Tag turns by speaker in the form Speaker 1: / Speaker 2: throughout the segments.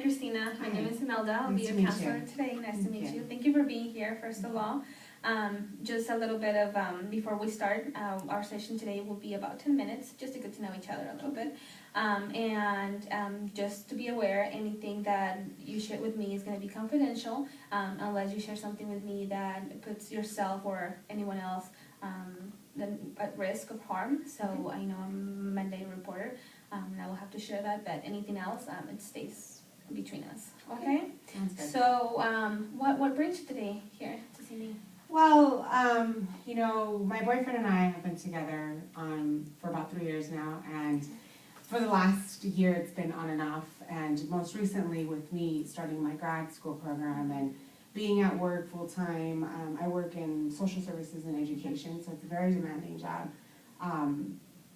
Speaker 1: Christina. My name is Imelda. I'll be your counselor today. Nice to meet you. Thank you for being here, first of all. Just a little bit of, before we start, our session today will be about 10 minutes, just to get to know each other a little bit. Just to be aware, anything that you share with me is going to be confidential, unless you share something with me that puts yourself or anyone else at risk of harm. So I know I'm a Monday reporter, and I will have to share that, but anything else, it stays between us. Okay?
Speaker 2: Sounds good.
Speaker 1: So what brings you today here to see me?
Speaker 2: Well, you know, my boyfriend and I have been together for about 3 years now, and for the last year it's been on and off, and most recently with me starting my grad school program and being at work full time. I work in social services and education, so it's a very demanding job.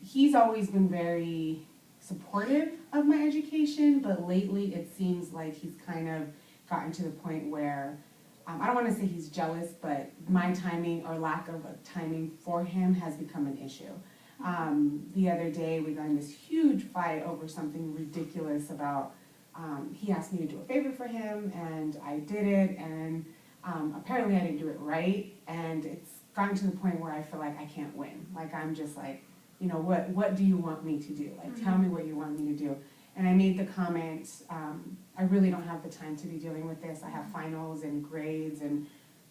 Speaker 2: He's always been very supportive of my education, but lately it seems like he's kind of gotten to the point where I don't want to say he's jealous, but my timing or lack of timing for him has become an issue. The other day we got in this huge fight over something ridiculous about, he asked me to do a favor for him, and I did it, and apparently I didn't do it right, and it's gotten to the point where I feel like I can't win. Like, I'm just like, you know, what do you want me to do? Like, tell me what you want me to do. And I made the comment, I really don't have the time to be dealing with this. I have finals and grades and,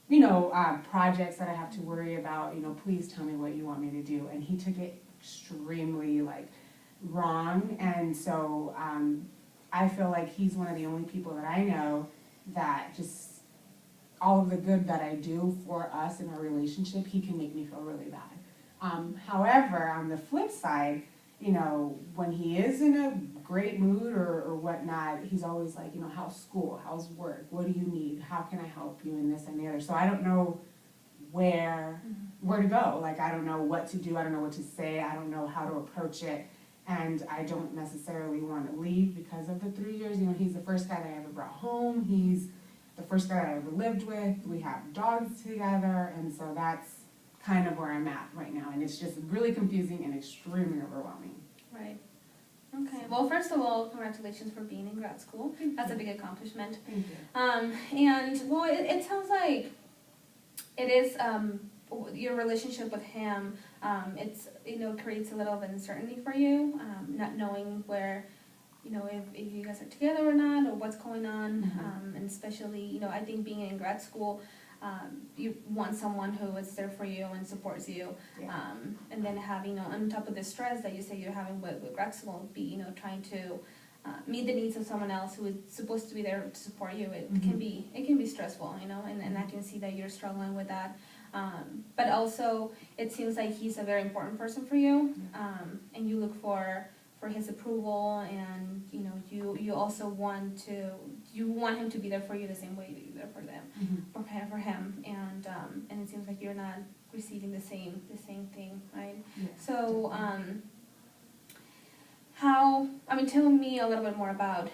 Speaker 2: you know, projects that I have to worry about. You know, please tell me what you want me to do. And he took it extremely, like, wrong. And so I feel like he's one of the only people that I know that just, all of the good that I do for us in our relationship, he can make me feel really bad. However, on the flip side, you know, when he is in a great mood or whatnot, he's always like, you know, how's school, how's work, what do you need, how can I help you, and this and the other. So I don't know where to go. Like, I don't know what to do, I don't know what to say, I don't know how to approach it, and I don't necessarily want to leave because of the 3 years. You know, he's the first guy that I ever brought home, he's the first guy I ever lived with, we have dogs together, and so that's kind of where I'm at right now, and it's just really confusing and extremely overwhelming.
Speaker 1: Right. Okay. Well, first of all, congratulations for being in grad school. That's a big accomplishment.
Speaker 2: Thank you.
Speaker 1: And well, it sounds like it is your relationship with him. It's, you know, creates a little of uncertainty for you, not knowing where, you know, if you guys are together or not, or what's going on, and especially, you know, I think being in grad school, you want someone who is there for you and supports you, and then having, you know, on top of the stress that you say you're having with grad school, be, you know, trying to meet the needs of someone else who is supposed to be there to support you. It can be stressful, you know, and I can see that you're struggling with that. But also, it seems like he's a very important person for you, and you look for his approval, and you know, you also want him to be there for you the same way you're there for them, prepare for him, and it seems like you're not receiving the same thing, right?
Speaker 2: Yeah,
Speaker 1: so tell me a little bit more about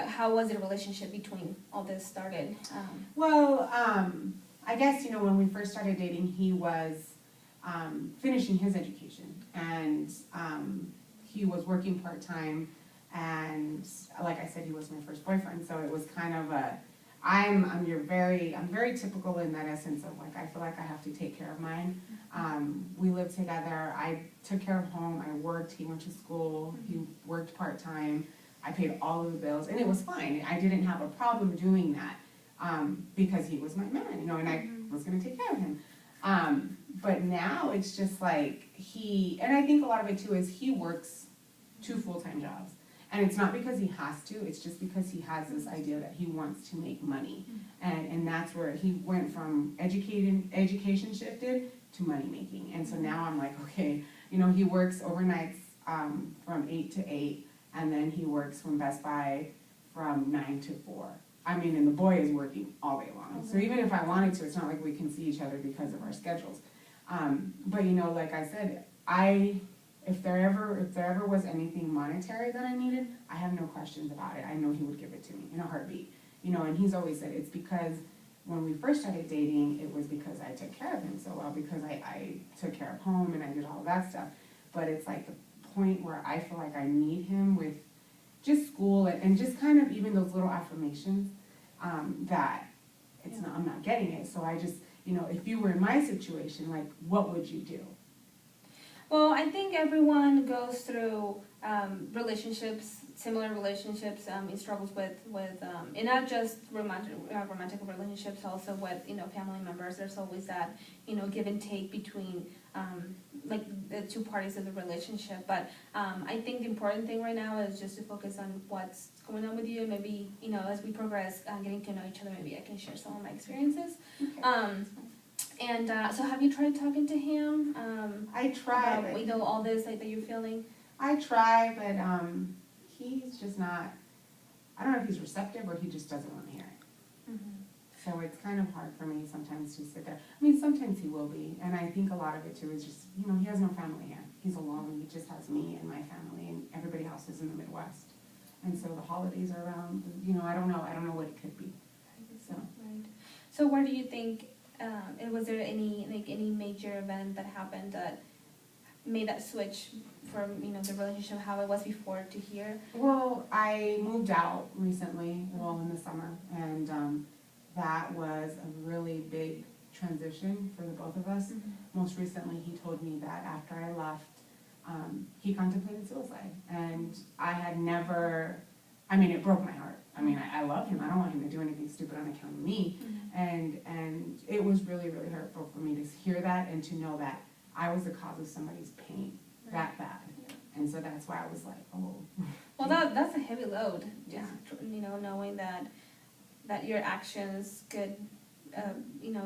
Speaker 1: how was the relationship between all this started?
Speaker 2: Well, I guess, you know, when we first started dating, he was finishing his education, and he was working part-time, and like I said, he was my first boyfriend, so it was kind of I'm very typical in that essence of, like, I feel like I have to take care of mine. We lived together, I took care of home, I worked, he went to school, he worked part-time, I paid all of the bills, and it was fine. I didn't have a problem doing that, because he was my man, you know, and I was gonna take care of him. But now it's just like and I think a lot of it too is he works 2 full-time jobs. And it's not because he has to, it's just because he has this idea that he wants to make money. And that's where he went from education shifted to money making. And so now I'm like, okay, you know, he works overnights from 8 to 8, and then he works from Best Buy from 9 to 4. I mean, and the boy is working all day long. So even if I wanted to, it's not like we can see each other because of our schedules. But you know, like I said, if there ever was anything monetary that I needed, I have no questions about it. I know he would give it to me in a heartbeat. You know, and he's always said it's because when we first started dating, it was because I took care of him so well, because I took care of home and I did all of that stuff. But it's like the point where I feel like I need him with just school and just kind of even those little affirmations, that it's not, I'm not getting it. So I just, if you were in my situation, like, what would you do?
Speaker 1: Well, I think everyone goes through relationships, similar relationships, in struggles with and not just romantic relationships, also with family members. There's always that give and take between like the two parties of the relationship. But I think the important thing right now is just to focus on what's going on with you. Maybe as we progress, getting to know each other, maybe I can share some of my experiences.
Speaker 2: Okay.
Speaker 1: And so have you tried talking to him?
Speaker 2: I tried.
Speaker 1: About, all this that you're feeling?
Speaker 2: I try, but he's just not, I don't know if he's receptive or he just doesn't want to hear it.
Speaker 1: Mm-hmm.
Speaker 2: So it's kind of hard for me sometimes to sit there. I mean, sometimes he will be, and I think a lot of it too is just, he has no family here. He's alone. He just has me and my family, and everybody else is in the Midwest. And so the holidays are around, I don't know what it could be. So.
Speaker 1: Right. So where do you think, and was there any major event that happened that made that switch from the relationship how it was before to here?
Speaker 2: Well, I moved out recently, in the summer, and that was a really big transition for the both of us.
Speaker 1: Mm-hmm.
Speaker 2: Most recently, he told me that after I left, he contemplated suicide, and I had never. I mean, it broke my heart. I mean, I love him. I don't want him to do anything stupid on account of me. Mm-hmm. And it was really, really hurtful for me to hear that and to know that I was the cause of somebody's pain that bad. Yeah. And so that's why I was like, oh.
Speaker 1: Well, that's a heavy load.
Speaker 2: Yeah.
Speaker 1: Knowing that your actions could,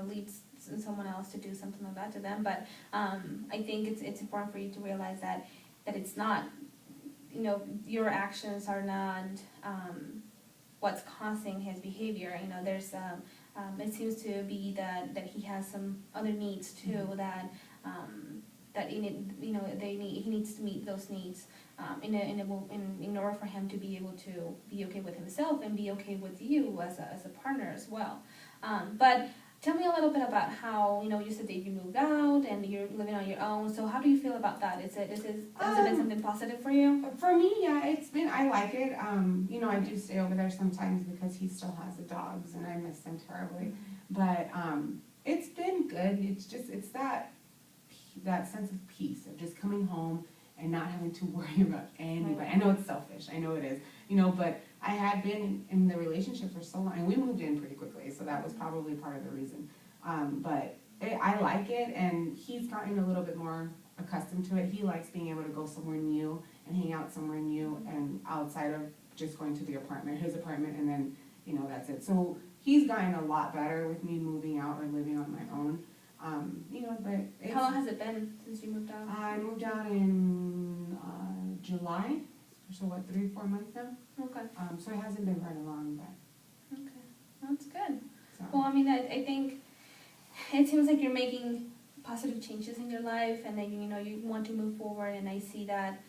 Speaker 1: lead someone else to do something like that to them. But I think it's important for you to realize that it's not, your actions are not what's causing his behavior. There's it seems to be that he has some other needs too. Mm-hmm. that he needs to meet those needs in order for him to be able to be okay with himself and be okay with you as a partner as well. But tell me a little bit about how you said that you moved out and you're living on your own. So how do you feel about that? Has it been something positive for you?
Speaker 2: For me, yeah, it's been. I like it. I do stay over there sometimes because he still has the dogs and I miss them terribly. Mm-hmm. But it's been good. It's that sense of peace of just coming home and not having to worry about anybody. Right. I know it's selfish. I know it is. But I had been in the relationship for so long, and we moved in pretty quickly, so that was probably part of the reason. But I like it, and he's gotten a little bit more accustomed to it. He likes being able to go somewhere new and hang out somewhere new and outside of just going to his apartment, and then, that's it. So he's gotten a lot better with me moving out or living on my own. But
Speaker 1: how long has it been since you moved out?
Speaker 2: I moved out in July, so 3-4 months now.
Speaker 1: Okay.
Speaker 2: So it hasn't been very long, but.
Speaker 1: Okay, that's good.
Speaker 2: So.
Speaker 1: Well, I mean, I think it seems like you're making positive changes in your life, and then you want to move forward. And I see that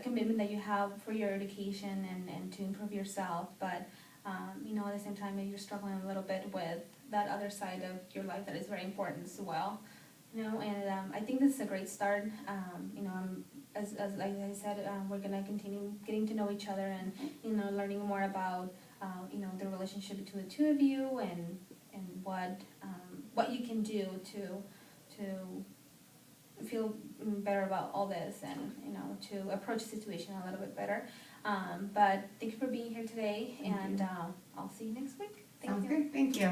Speaker 1: commitment that you have for your education and to improve yourself, but. At the same time, you're struggling a little bit with that other side of your life that is very important as well. And I think this is a great start. As like I said, we're gonna continue getting to know each other and learning more about the relationship between the two of you and what you can do to feel better about all this and to approach the situation a little bit better. But thank you for being here today, and I'll see you next week.
Speaker 2: Sounds good. Thank you.